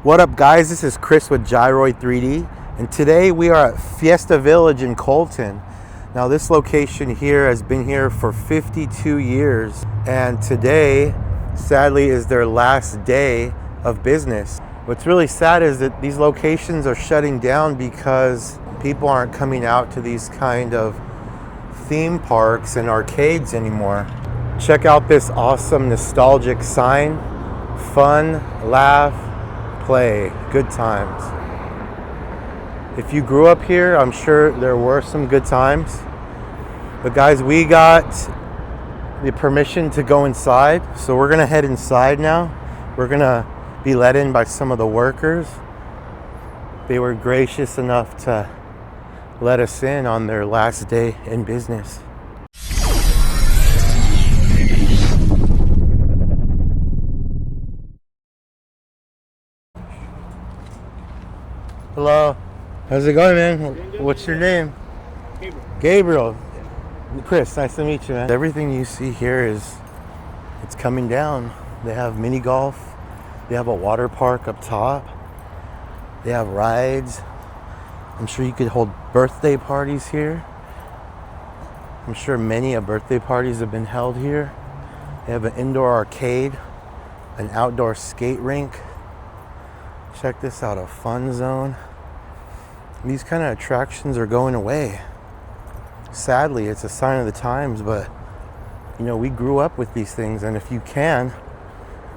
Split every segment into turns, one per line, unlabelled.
What up, guys? This is Chris with Gyroid 3D, and today we are at Fiesta Village in Colton. Now, this location here has been here for 52 years, and today, sadly, is their last day of business. What's really sad is that these locations are shutting down because people aren't coming out to these kind of theme parks and arcades anymore. Check out this awesome nostalgic sign. Fun, laugh, play, good times. If you grew up here, I'm sure there were some good times. But guys, we got the permission to go inside, so we're gonna head inside now. We're gonna be let in by some of the workers. They were gracious enough to let us in on their last day in business. Hello. How's it going, man? What's your name?
Gabriel.
Gabriel. Yeah. Chris, nice to meet you, man. Everything you see here it's coming down. They have mini golf. They have a water park up top. They have rides. I'm sure you could hold birthday parties here. I'm sure many birthday parties have been held here. They have an indoor arcade, an outdoor skate rink. Check this out, a fun zone. These kind of attractions are going away. Sadly, it's a sign of the times, but you know, we grew up with these things, and if you can,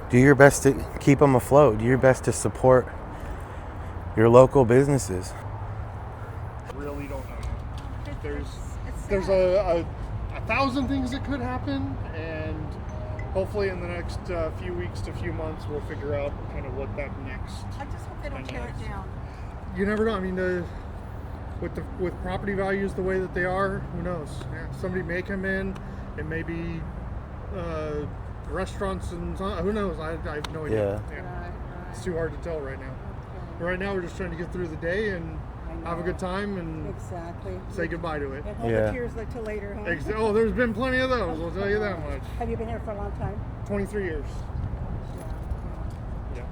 do your best to keep them afloat. Do your best to support your local businesses.
Really don't know. There's a thousand things that could happen, and hopefully in the next few weeks to few months we'll figure out kind of what that next.
I just hope they don't tear it down.
You never know. I mean, with property values the way that they are, who knows? Yeah, somebody may come in and maybe restaurants and who knows? I have no idea.
Yeah.
Right. It's too hard to tell right now. Okay. Right now we're just trying to get through the day and have a good time and say goodbye to it.
And hold the tears till later, huh?
Oh, there's been plenty of those, I'll tell you that much.
Have you been here for a long time?
23 years. Yeah.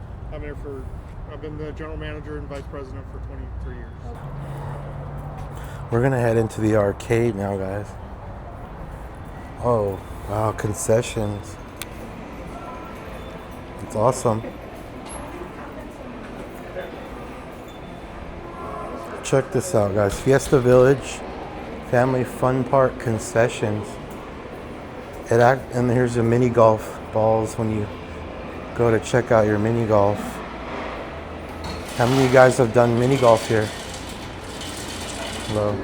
I've been the general manager and vice president for 23 years. Okay.
We're gonna head into the arcade now, guys. Oh, wow, concessions. It's awesome. Check this out, guys. Fiesta Village Family Fun Park concessions. And here's your mini golf balls when you go to check out your mini golf. How many of you guys have done mini golf here? Hello.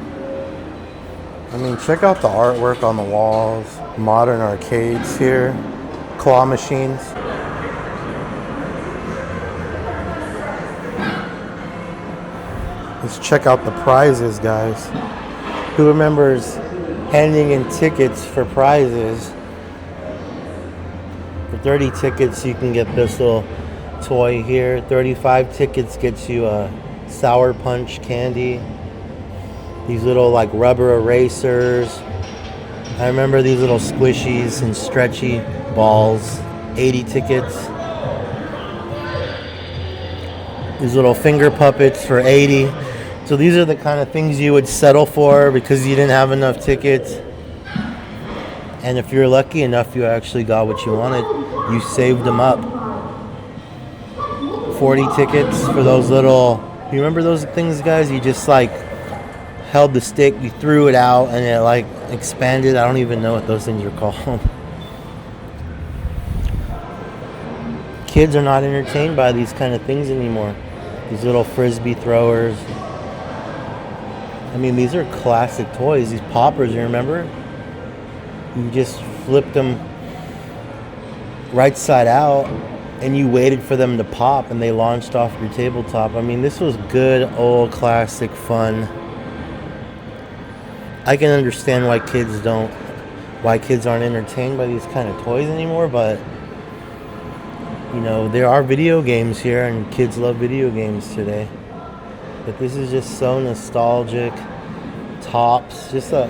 I mean, check out the artwork on the walls. Modern arcades here. Claw machines. Let's check out the prizes, guys. Who remembers handing in tickets for prizes? For 30 tickets, you can get this little toy here. 35 tickets gets you a Sour Punch candy. These little like rubber erasers. I remember these little squishies and stretchy balls. 80 tickets. These little finger puppets for 80. So these are the kind of things you would settle for because you didn't have enough tickets. And if you're lucky enough, you actually got what you wanted. You saved them up. 40 tickets for those little, you remember those things, guys? You just like held the stick, you threw it out, and it like expanded. I don't even know what those things are called. Kids are not entertained by these kind of things anymore. These little frisbee throwers. I mean, these are classic toys. These poppers, you remember? You just flipped them right side out and you waited for them to pop and they launched off your tabletop. I mean, this was good old classic fun. I can understand why kids aren't entertained by these kind of toys anymore, but you know, there are video games here and kids love video games today. But this is just so nostalgic. Tops, just a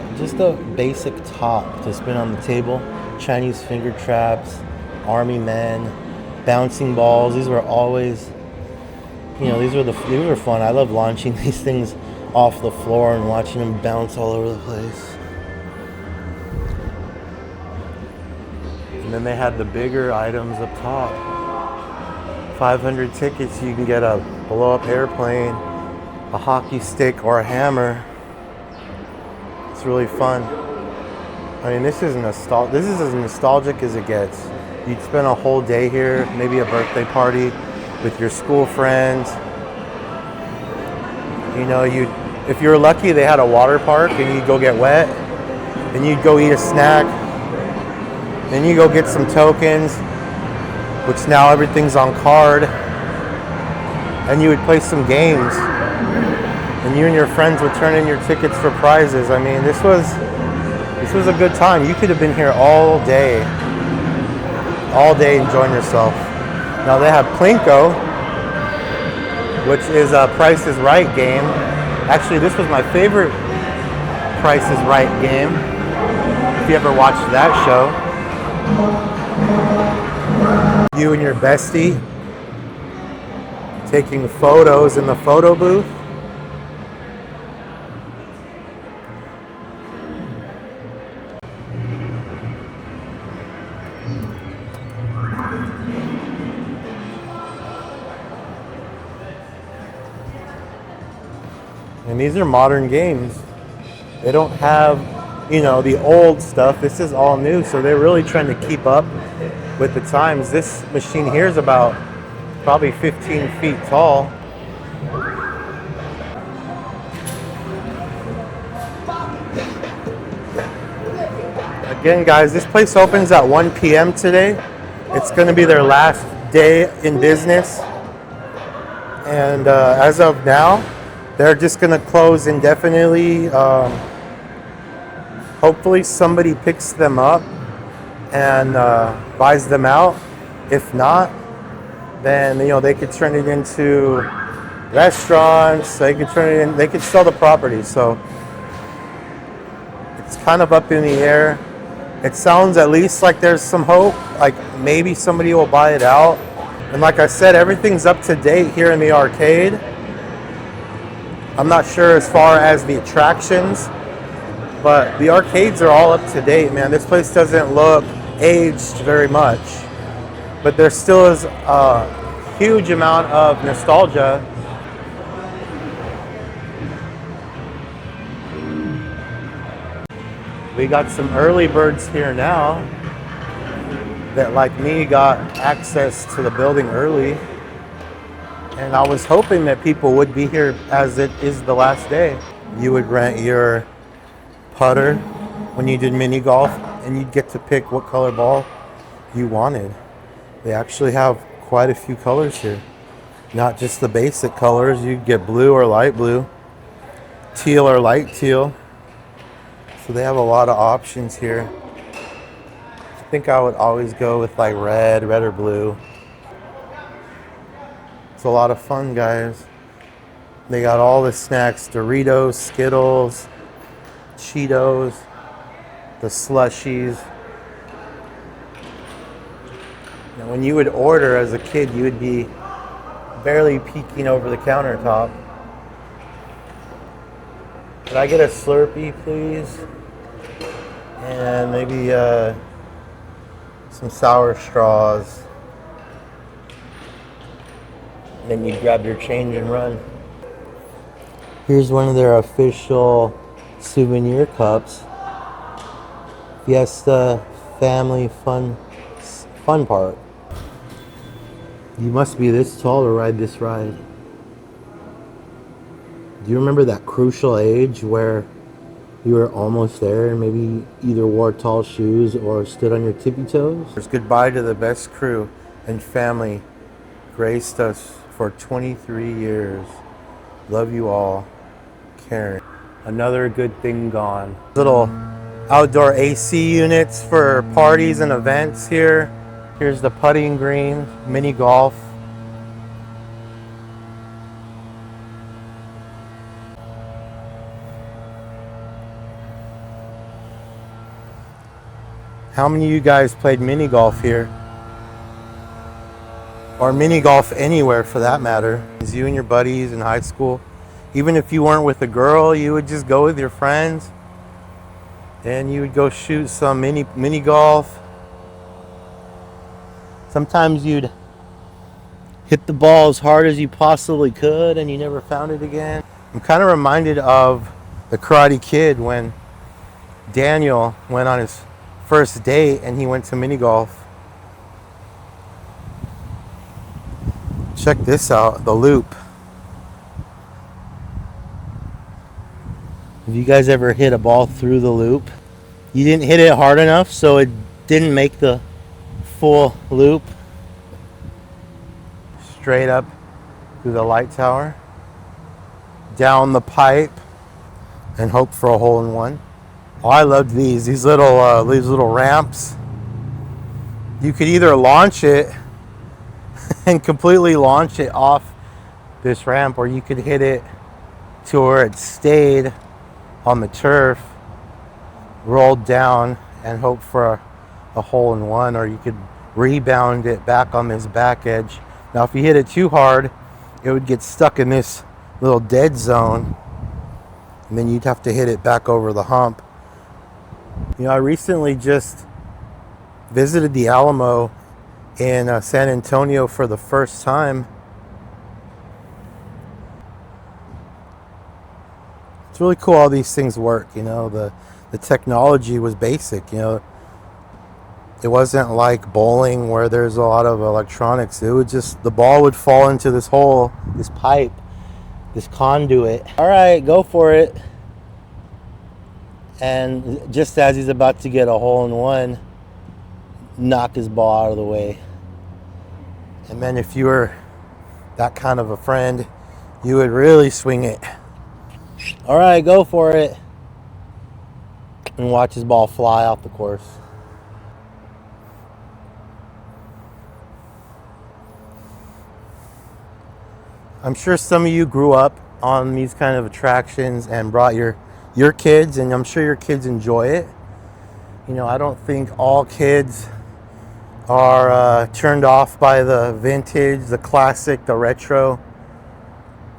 basic top to spin on the table. Chinese finger traps, army men, bouncing balls. These were always You know, these were fun. I love launching these things off the floor and watching them bounce all over the place. And then they had the bigger items up top. 500 tickets, you can get a blow-up airplane, a hockey stick, or a hammer. It's really fun. I mean, this is as nostalgic as it gets. You'd spend a whole day here, maybe a birthday party with your school friends. You know, if you were lucky, they had a water park and you'd go get wet. Then you'd go eat a snack. Then you go get some tokens, which now everything's on card. And you would play some games. And you and your friends would turn in your tickets for prizes. I mean, this was a good time. You could have been here all day enjoying yourself. Now they have Plinko, which is a Price is Right game. Actually, this was my favorite Price is Right game. If you ever watched that show. You and your bestie taking photos in the photo booth. And these are modern games. They don't have, you know, the old stuff. This is all new, so they're really trying to keep up with the times. This machine here is about probably 15 feet tall. Again, guys, this place opens at 1 p.m. today. It's going to be their last day in business. And as of now, they're just going to close indefinitely. Hopefully somebody picks them up and buys them out. If not, then, you know, they could turn it into restaurants. They could turn it in. They could sell the property. So it's kind of up in the air. It sounds at least like there's some hope. Like maybe somebody will buy it out. And like I said, everything's up to date here in the arcade. I'm not sure as far as the attractions, but the arcades are all up to date, man. This place doesn't look aged very much, but there still is a huge amount of nostalgia. We got some early birds here now that, like me, got access to the building early. And I was hoping that people would be here as it is the last day. You would rent your putter when you did mini golf, and you'd get to pick what color ball you wanted. They actually have quite a few colors here. Not just the basic colors. You'd get blue or light blue, teal or light teal. So they have a lot of options here. I think I would always go with like red or blue. It's a lot of fun, guys. They got all the snacks: Doritos, Skittles, Cheetos, the slushies. Now, when you would order as a kid, you would be barely peeking over the countertop. Could I get a Slurpee, please? And maybe some sour straws. Then you grab your change and run. Here's one of their official souvenir cups. Fiesta family fun part. You must be this tall to ride this ride. Do you remember that crucial age where you were almost there and maybe either wore tall shoes or stood on your tippy toes? Goodbye to the best crew and family graced us for 23 years. Love you all, Karen. Another good thing gone. Little outdoor AC units for parties and events here. Here's the putting green, mini golf. How many of you guys played mini golf here? or mini golf anywhere for that matter. It's you and your buddies in high school. Even if you weren't with a girl, you would just go with your friends and you would go shoot some mini golf. Sometimes you'd hit the ball as hard as you possibly could and you never found it again. I'm kind of reminded of the Karate Kid when Daniel went on his first date and he went to mini golf. Check this out, the loop. Have you guys ever hit a ball through the loop? You didn't hit it hard enough, so it didn't make the full loop. Straight up through the light tower, down the pipe, and hope for a hole in one. Oh, I loved these little ramps. You could either launch it and completely launch it off this ramp, or you could hit it to where it stayed on the turf, rolled down, and hope for a hole in one, or you could rebound it back on this back edge. Now, if you hit it too hard, it would get stuck in this little dead zone, and then you'd have to hit it back over the hump. You know, I recently just visited the Alamo in San Antonio for the first time. It's really cool how these things work. You know, the technology was basic. You know, it wasn't like bowling where there's a lot of electronics. It would just, the ball would fall into this hole, this pipe, this conduit. All right, go for it. And just as he's about to get a hole in one, knock his ball out of the way. And then if you were that kind of a friend, you would really swing it. All right, go for it. And watch his ball fly off the course. I'm sure some of you grew up on these kind of attractions and brought your kids, and I'm sure your kids enjoy it. You know, I don't think all kids are turned off by the vintage, the classic, the retro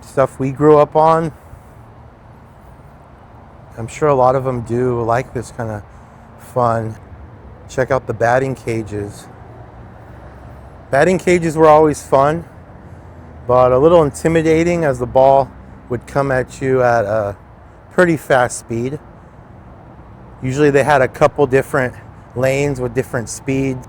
stuff we grew up on. I'm sure a lot of them do like this kind of fun. Check out the batting cages. Batting cages were always fun, but a little intimidating as the ball would come at you at a pretty fast speed. Usually they had a couple different lanes with different speeds.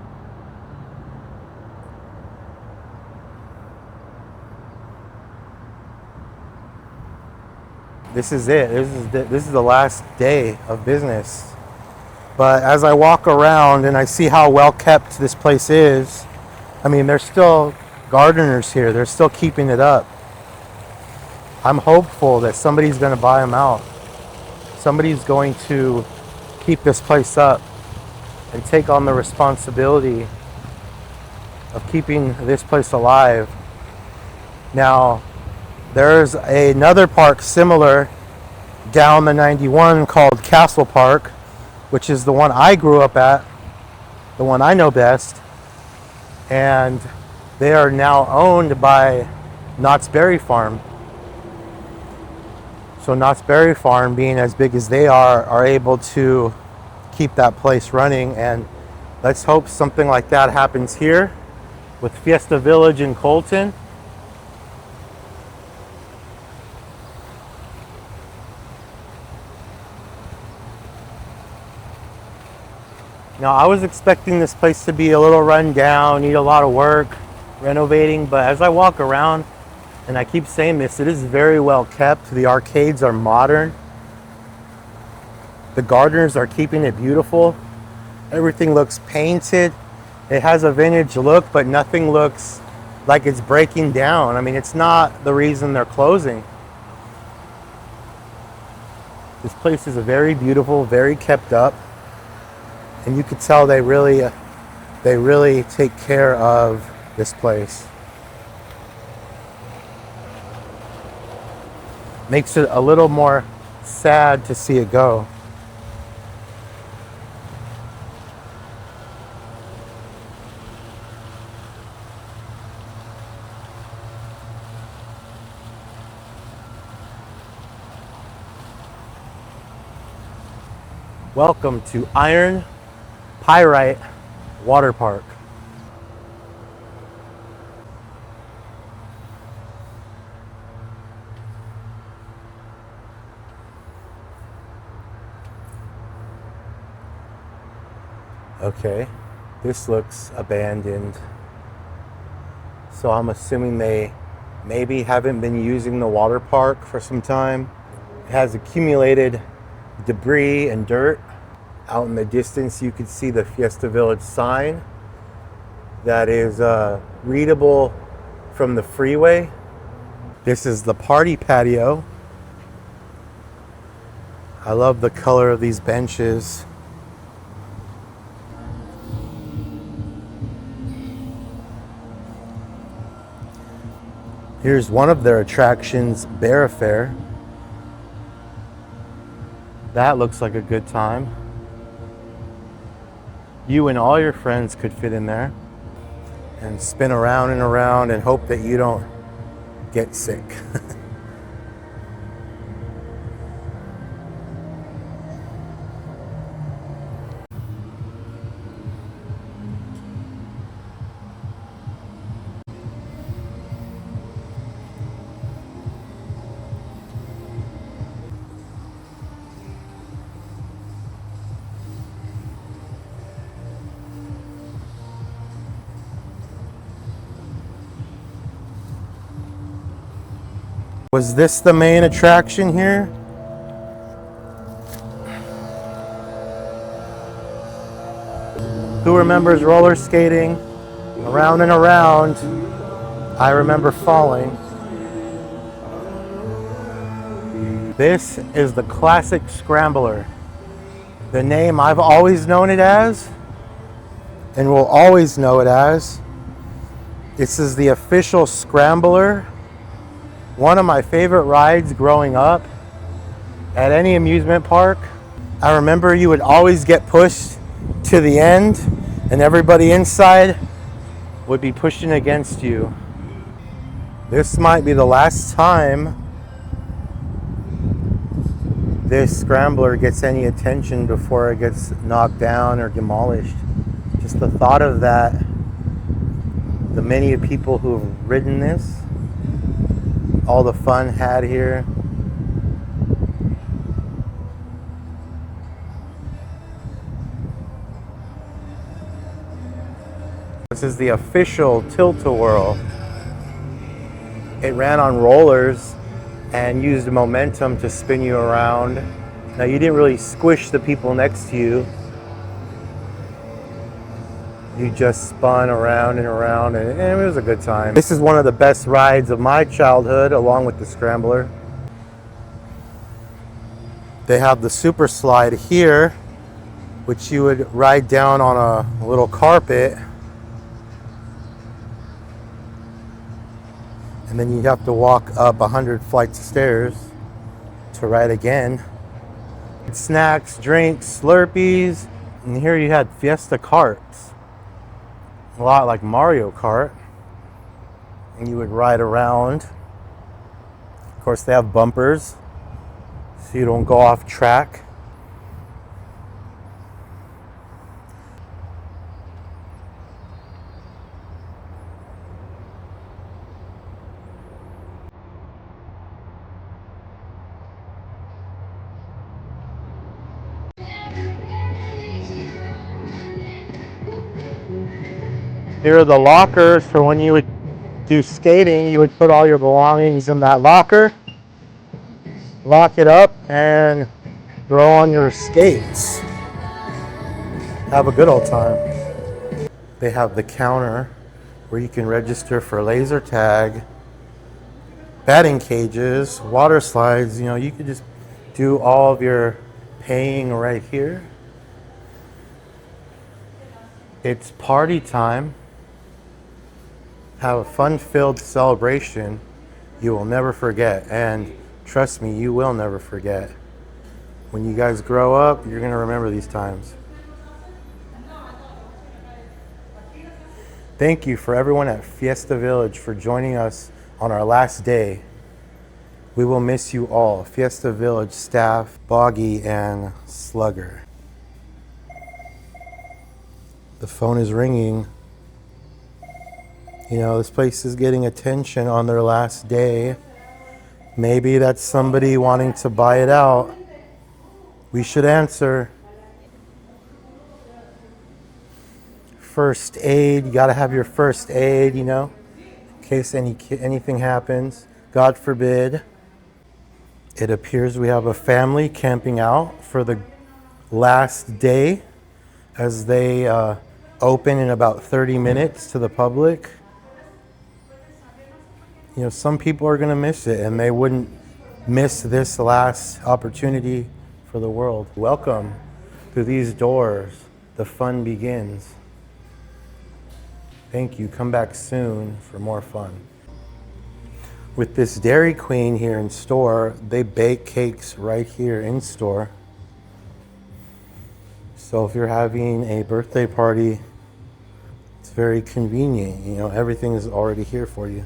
This is it. This is the last day of business. But as I walk around and I see how well kept this place is, I mean, there's still gardeners here. They're still keeping it up. I'm hopeful that somebody's going to buy them out. Somebody's going to keep this place up and take on the responsibility of keeping this place alive. Now, there's another park similar down the 91 called Castle Park, which is the one I grew up at, the one I know best. And they are now owned by Knott's Berry Farm. So Knott's Berry Farm, being as big as they are able to keep that place running. And let's hope something like that happens here with Fiesta Village in Colton. Now, I was expecting this place to be a little run down, need a lot of work, renovating, but as I walk around, and I keep saying this, it is very well kept. The arcades are modern. The gardeners are keeping it beautiful. Everything looks painted. It has a vintage look, but nothing looks like it's breaking down. I mean, it's not the reason they're closing. This place is very beautiful, very kept up. And you could tell they really take care of this place. Makes it a little more sad to see it go. Welcome to Iron Pyrite Water Park. Okay, this looks abandoned. So I'm assuming they maybe haven't been using the water park for some time. It has accumulated debris and dirt. Out in the distance you can see the Fiesta Village sign that is readable from the freeway. This is the party patio. I love the color of these benches. Here's one of their attractions, Bear Affair. That looks like a good time. You and all your friends could fit in there and spin around and around and hope that you don't get sick. Was this the main attraction here? Who remembers roller skating around and around? I remember falling. This is the classic Scrambler. The name I've always known it as and will always know it as. This is the official Scrambler. One of my favorite rides growing up at any amusement park. I remember you would always get pushed to the end and everybody inside would be pushing against you. This might be the last time this Scrambler gets any attention before it gets knocked down or demolished. Just the thought of that, the many people who have ridden this, all the fun had here. This is the official Tilt-A-Whirl. It ran on rollers and used momentum to spin you around. Now you didn't really squish the people next to you. You just spun around and around, and it was a good time. This is one of the best rides of my childhood, along with the Scrambler. They have the super slide here, which you would ride down on a little carpet. And then you'd have to walk up 100 flights of stairs to ride again. Snacks, drinks, Slurpees, and here you had Fiesta carts. A lot like Mario Kart, and you would ride around. Of course, they have bumpers so you don't go off track. Here are the lockers for when you would do skating. You would put all your belongings in that locker, lock it up, and throw on your skates. Have a good old time. They have the counter where you can register for laser tag, batting cages, water slides. You know, you could just do all of your paying right here. It's party time. Have a fun-filled celebration you will never forget, and trust me, you will never forget. When you guys grow up, you're going to remember these times. Thank you for everyone at Fiesta Village for joining us on our last day. We will miss you all. Fiesta Village staff, Boggy and Slugger. The phone is ringing. You know, this place is getting attention on their last day. Maybe that's somebody wanting to buy it out. We should answer. First aid, you gotta have your first aid, you know, in case anything happens. God forbid. It appears we have a family camping out for the last day as they open in about 30 minutes to the public. You know, some people are gonna miss it, and they wouldn't miss this last opportunity for the world. Welcome through these doors. The fun begins. Thank you. Come back soon for more fun. With this Dairy Queen here in store, they bake cakes right here in store. So if you're having a birthday party, it's very convenient. You know, everything is already here for you.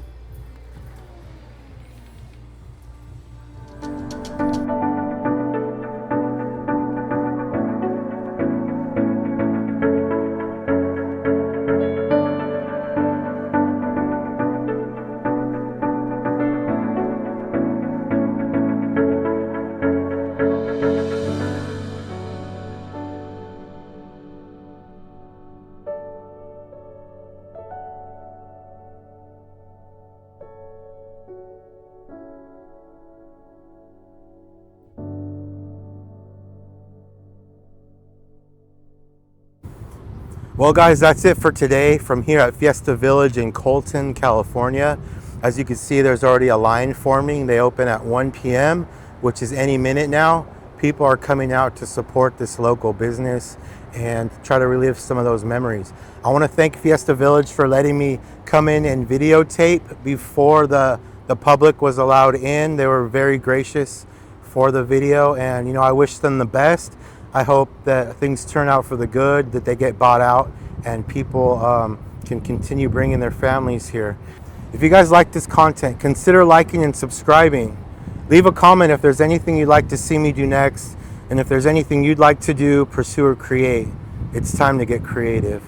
Well guys, that's it for today from here at Fiesta Village in Colton, California. As you can see, there's already a line forming. They open at 1 p.m., which is any minute now. People are coming out to support this local business and try to relive some of those memories. I want to thank Fiesta Village for letting me come in and videotape before the public was allowed in. They were very gracious for the video, and you know, I wish them the best. I hope that things turn out for the good, that they get bought out, and people can continue bringing their families here. If you guys like this content, consider liking and subscribing. Leave a comment if there's anything you'd like to see me do next, and if there's anything you'd like to do, pursue, or create. It's time to get creative.